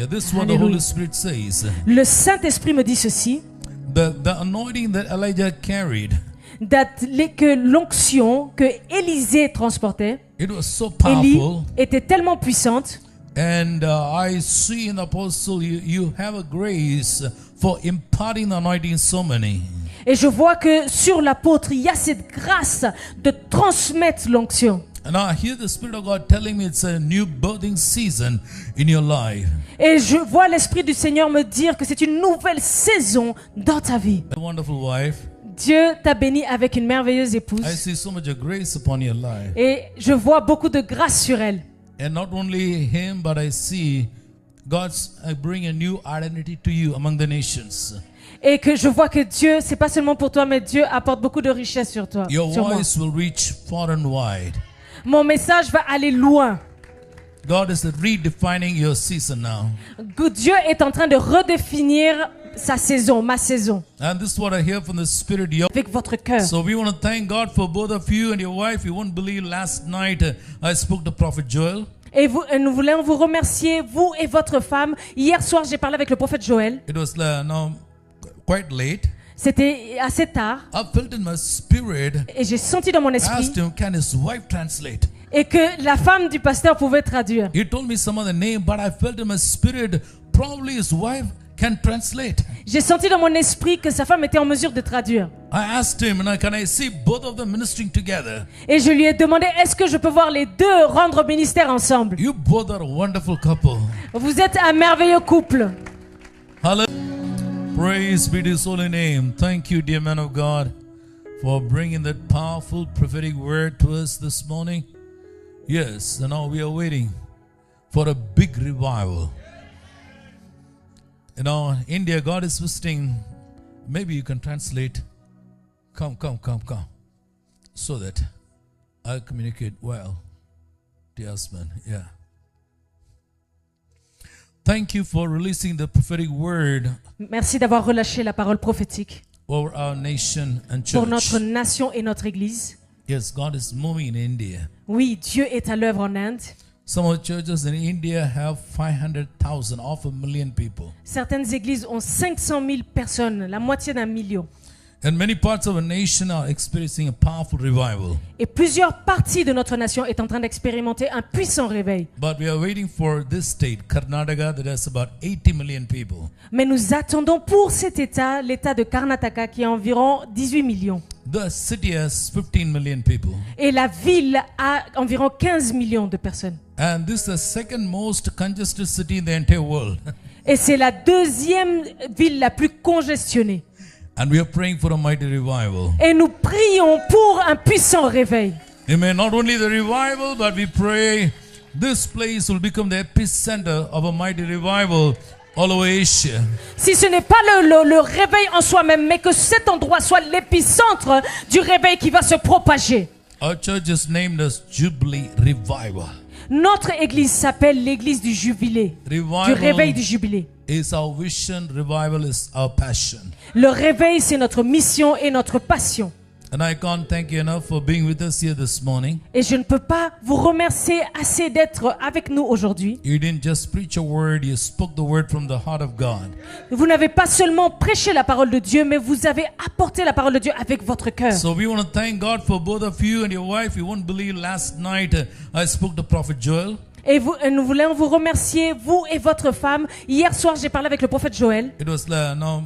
This is what the Alléluia. Holy Spirit says. Le Saint-Esprit me dit ceci, The anointing that Elijah carried, que l'onction que Élisée transportait, it was so Élie, powerful. était tellement puissante. And I see in the apostle you have a grace for imparting the anointing so many. Et je vois que sur l'apôtre, il y a cette grâce de transmettre l'onction. And I hear the Spirit of God telling me it's a new birthing season in your life. Et je vois l'Esprit du Seigneur me dire que c'est une nouvelle saison dans ta vie. A wonderful wife. Dieu t'a béni avec une merveilleuse I épouse. see so much of grace upon your life. Et je vois beaucoup de grâce sur elle. And not only him, but I see God's bring a new identity to you among the nations. Et que je vois que Dieu, c'est pas seulement pour toi, mais Dieu apporte beaucoup de richesse sur toi. Your Sur moi. voice will reach far and wide. Mon message va aller loin. God is redefining your season now. Que Dieu est en train de redéfinir sa saison, ma saison, And this is what I hear from the Spirit. avec votre cœur. So we want to thank God for both of you and your wife. You won't believe last night I spoke to Prophet Joel. Et nous voulons vous remercier, vous et votre femme. Hier soir, j'ai parlé avec le prophète Joël. It was now quite late. C'était assez tard. I felt in my spirit, Et j'ai senti dans mon esprit asked him, can his wife translate? et que la femme du pasteur pouvait traduire. He told me some other name, but I felt in my spirit, probably his wife can translate. J'ai senti dans mon esprit que sa femme était en mesure de traduire. I asked him, can I see both of them ministering together? Et je lui ai demandé, est-ce que je peux voir les deux rendre ministère ensemble? You both are a wonderful couple. Vous êtes un merveilleux couple. Hallelujah. Praise be to his holy name. Thank you, dear man of God, for bringing that powerful prophetic word to us this morning. Yes, and now we are waiting for a big revival. You know, India, God is visiting. Maybe you can translate. Come. So that I'll communicate well to your husband. Yeah. Thank you for releasing the prophetic word Merci d'avoir relâché la parole prophétique over our nation and pour church. notre nation et notre église. Yes, God is moving in India. Oui, Dieu est à l'œuvre en Inde. Some of the churches in India have 500,000, half a million people. Certaines églises ont 500 000 personnes, la moitié d'un million. And many parts of our nation are experiencing a powerful revival. Et plusieurs parties de notre nation est en train d'expérimenter un puissant réveil. But we are waiting for this state, Karnataka, that has about 80 million people. Mais nous attendons pour cet État, l'État de Karnataka, qui a environ 18 millions. The city has 15 million people. Et la ville a environ 15 millions de personnes. And this is the second most congested city in the entire world. Et c'est la deuxième ville la plus congestionnée. And we are praying for a mighty revival. Et nous prions pour un puissant réveil. Amen. Not only the revival, but we pray this place will become the epicenter of a mighty revival all over Asia. Si ce n'est pas le réveil en soi-même, mais que cet endroit soit l'épicentre du réveil qui va se propager. Our church is named as Jubilee Revival. Notre église s'appelle l'église du jubilé, du réveil du jubilé. Is our vision, revival is our passion. Le réveil, c'est notre mission et notre passion. And I can't thank you enough for being with us here this morning. Et je ne peux pas vous remercier assez d'être avec nous aujourd'hui. You didn't just preach a word, you spoke the word from the heart of God. Vous n'avez pas seulement prêché la parole de Dieu, mais vous avez apporté la parole de Dieu avec votre cœur. So we want to thank God for both of you and your wife. You won't believe last night I spoke to Prophet Joel. Et nous voulons vous remercier, vous et votre femme. Hier soir, j'ai parlé avec le prophète Joël. It was now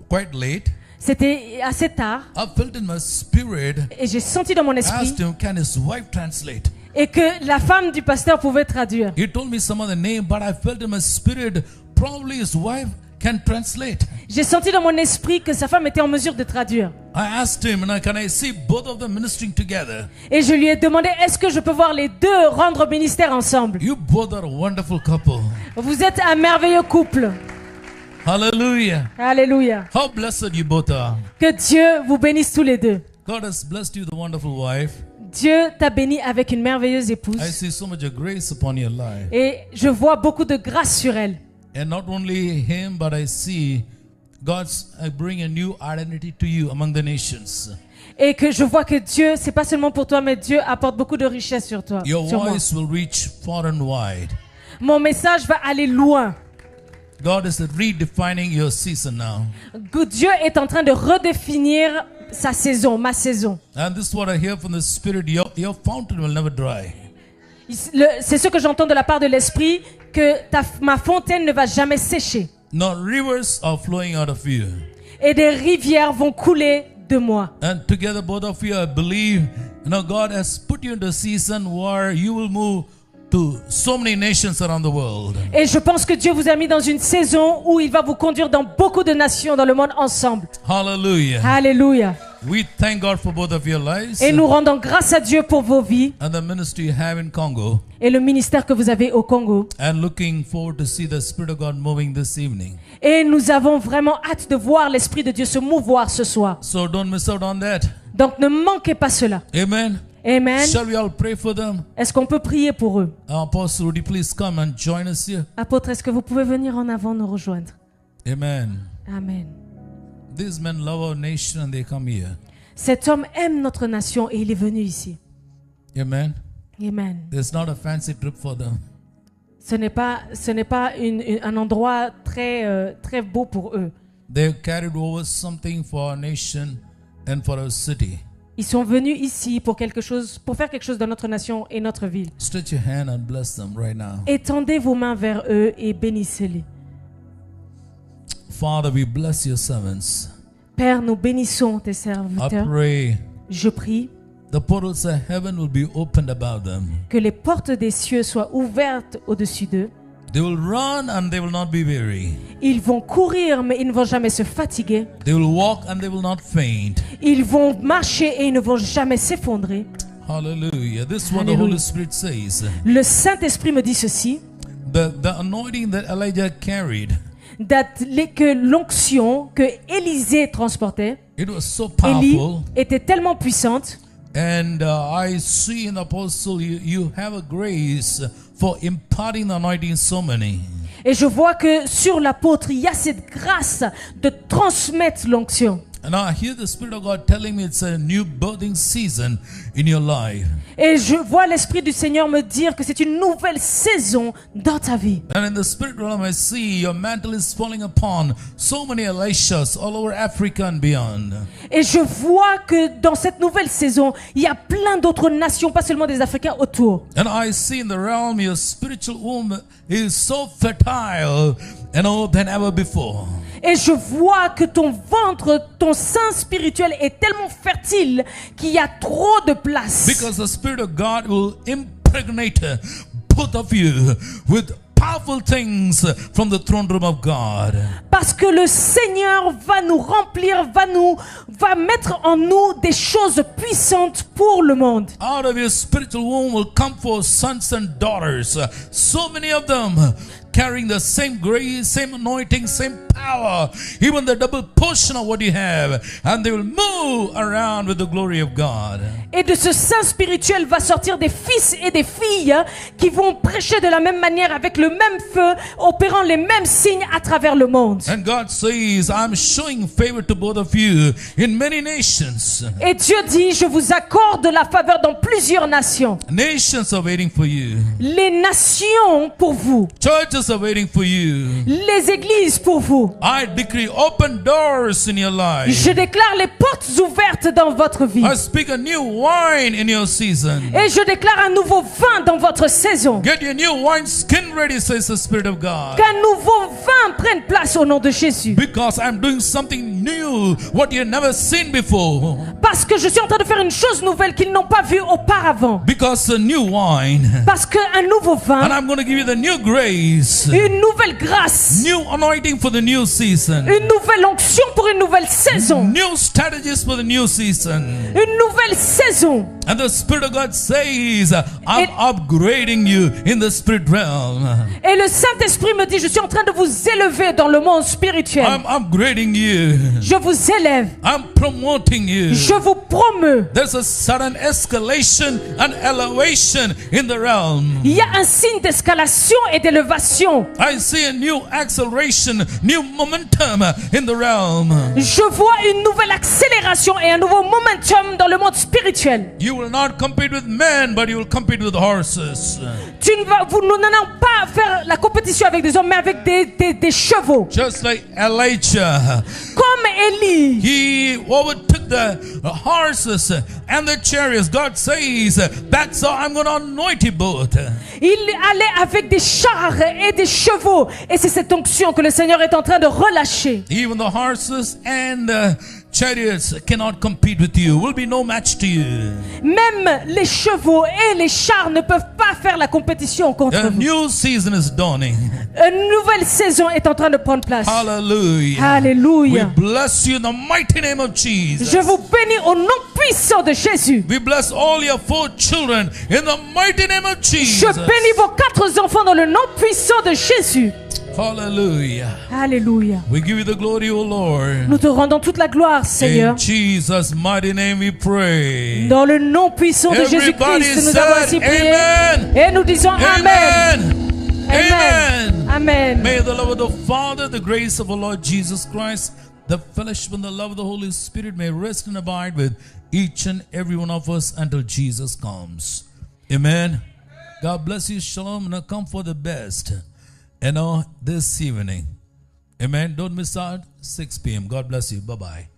quite late. C'était assez tard. I felt in my spirit, Et j'ai senti dans mon esprit asked him, can his wife translate? et que la femme du pasteur pouvait traduire. He told me some other name, but I felt in my spirit, probably his wife can translate. J'ai senti dans mon esprit que sa femme était en mesure de traduire. I asked him, can I see both of them ministering together? Et je lui ai demandé, est-ce que je peux voir les deux rendre ministère ensemble? You both are a wonderful couple. Vous êtes un merveilleux couple. Hallelujah. Alléluia. How blessed you both are. Que Dieu vous bénisse tous les deux. God has blessed you with a wonderful wife. Dieu t'a béni avec une merveilleuse I épouse. see so much of grace upon your life. Et je vois beaucoup de grâce sur elle. And not only him, but I see God's bring a new identity to you among the nations. Et que je vois que Dieu, c'est pas seulement pour toi, mais Dieu apporte beaucoup de richesse sur toi. Your Sur moi. voice will reach far and wide. Mon message va aller loin. God is redefining your season now. Que Dieu est en train de redéfinir sa saison, ma saison. And this is what I hear from the Spirit. Your fountain will never dry. C'est ce que j'entends de la part de l'Esprit, que ma fontaine ne va jamais sécher. No, rivers are flowing out of you. Et des rivières vont couler de moi. And together, both of you, I believe, God has put you in a season where you will move to so many nations around the world. Et je pense que Dieu vous a mis dans une saison où il va vous conduire dans beaucoup de nations dans le monde ensemble. Hallelujah. Alléluia. We thank God for both of your lives. Et nous rendons grâce à Dieu pour vos vies And the ministry you have in Congo. et le ministère que vous avez au Congo. And looking forward to see the Spirit of God moving this evening. Et nous avons vraiment hâte de voir l'Esprit de Dieu se mouvoir ce soir. So don't miss out on that. Donc ne manquez pas cela. Amen. Amen. Shall we all pray for them? Est-ce qu'on peut prier pour eux? Apostle, would you please come and join us here? Apôtre, est-ce que vous pouvez venir en avant nous rejoindre? Amen. Amen. These men love our nation and they come here. Cet homme aime notre nation et il est venu ici. Amen. Amen. There's not a fancy trip for them. Ce n'est pas un endroit très beau pour eux. They've carried over something for our nation and for our city. Ils sont venus ici pour faire quelque chose dans notre nation et notre ville. Stretch your hand and bless them right now. Étendez vos mains vers eux et bénissez-les. Father, we bless your servants. Père, nous bénissons tes I serviteurs. pray Je prie the portals of heaven will be opened about them. que les portes des cieux soient ouvertes au-dessus d'eux. They will run and they will not be weary. Ils vont courir, mais ils ne vont jamais se fatiguer. They will walk and they will not faint. Ils vont marcher et ils ne vont jamais s'effondrer. Hallelujah. This is what the Hallelujah. Holy Spirit says. Le Saint-Esprit me dit ceci, The anointing that Elijah carried, que l'onction que Élisée transportait, it was so Élie, powerful. était tellement puissante. And I see in the apostle you have a grace for imparting the anointing so many. Et je vois que sur l'apôtre, il y a cette grâce de transmettre l'onction. And I hear the Spirit of God telling me it's a new birthing season in your life. Et je vois l'Esprit du Seigneur me dire que c'est une nouvelle saison dans ta vie. And in the spirit realm, I see your mantle is falling upon so many Elishas all over Africa and beyond. Et je vois que dans cette nouvelle saison, il y a plein d'autres nations, pas seulement des Africains autour. And I see in the realm your spiritual womb is so fertile, than ever before. Et je vois que ton ventre, ton sein spirituel est tellement fertile qu'il y a trop de place. Because the Spirit of God will impregnate both of you with powerful things from the throne room of God. Parce que le Seigneur va nous remplir, va mettre en nous des choses puissantes pour le monde. Out of your spiritual womb will come forth sons and daughters, so many of them carrying the same grace, same anointing, same power, even the double portion of what you have, and they will move around with the glory of God. Et de ce sein spirituel va sortir des fils et des filles qui vont prêcher de la même manière, avec le même feu, opérant les mêmes signes à travers le monde. And God says, I'm showing favor to both of you in many nations. Et Dieu dit, je vous accorde la faveur dans plusieurs nations. Nations are waiting for you. Les nations pour vous. Churches are waiting for you. Les églises pour vous. I decree open doors in your life. Je déclare les portes ouvertes dans votre vie. I speak a new wine in your season. Et je déclare un nouveau vin dans votre saison. Get your new wine skin ready, says the Spirit of God. Qu'un nouveau vin prenne place au nom de Jésus. Because I'm doing something new, what you've never seen before. Parce que je suis en train de faire une chose nouvelle qu'ils n'ont pas vue auparavant. Because a new wine. Parce qu'un nouveau vin, And I'm going to give you the new grace. une nouvelle grâce, New anointing for the new season. une nouvelle onction pour une nouvelle saison. New strategies for the new season. Une nouvelle saison. And the Spirit of God says, I'm upgrading you in the spirit realm. Et le Saint-Esprit me dit, je suis en train de vous élever dans le monde spirituel. I'm upgrading you. Je vous élève. I'm promoting you. Je vous promeux. There's a sudden escalation and elevation in the realm. Il y a un signe d'escalation et d'élévation. I see a new acceleration, new momentum in the realm. Je vois une nouvelle accélération et un nouveau momentum dans le monde spirituel. You will not compete with men, but you will compete with horses. Nous n'allons pas faire la compétition avec des hommes, mais avec des chevaux. Just like Elijah. Comme Élie. He overtook the horses and the chariots. God says, that's how I'm going to anoint you both. Il allait avec des chars et des chevaux. Et c'est cette onction que le Seigneur est en train de relâcher. Even the horses and chariots cannot compete with you. Will be no match to you. Même les chevaux et les chars ne peuvent pas faire la compétition contre A vous. new season is dawning. Une nouvelle saison est en train de prendre place. Hallelujah. Alléluia. We bless you in the mighty name of Jesus. Je vous bénis au nom puissant de Jésus. We bless all your 4 children in the mighty name of Jesus. Je bénis vos 4 enfants dans le nom puissant de Jésus. Hallelujah. Alléluia. We give you the glory, O Lord. Nous te rendons toute la gloire, Seigneur. In Jesus' mighty name we pray. Dans le nom puissant de Everybody Jésus-Christ, nous avons ainsi said prié. amen. Et nous disons Amen. Amen. Amen. Amen. May the love of the Father, the grace of our Lord Jesus Christ, the fellowship and the love of the Holy Spirit may rest and abide with each and every one of us until Jesus comes. Amen. God bless you. Shalom. Now come for the best. This evening. Amen. Don't miss out. 6 p.m. God bless you. Bye-bye.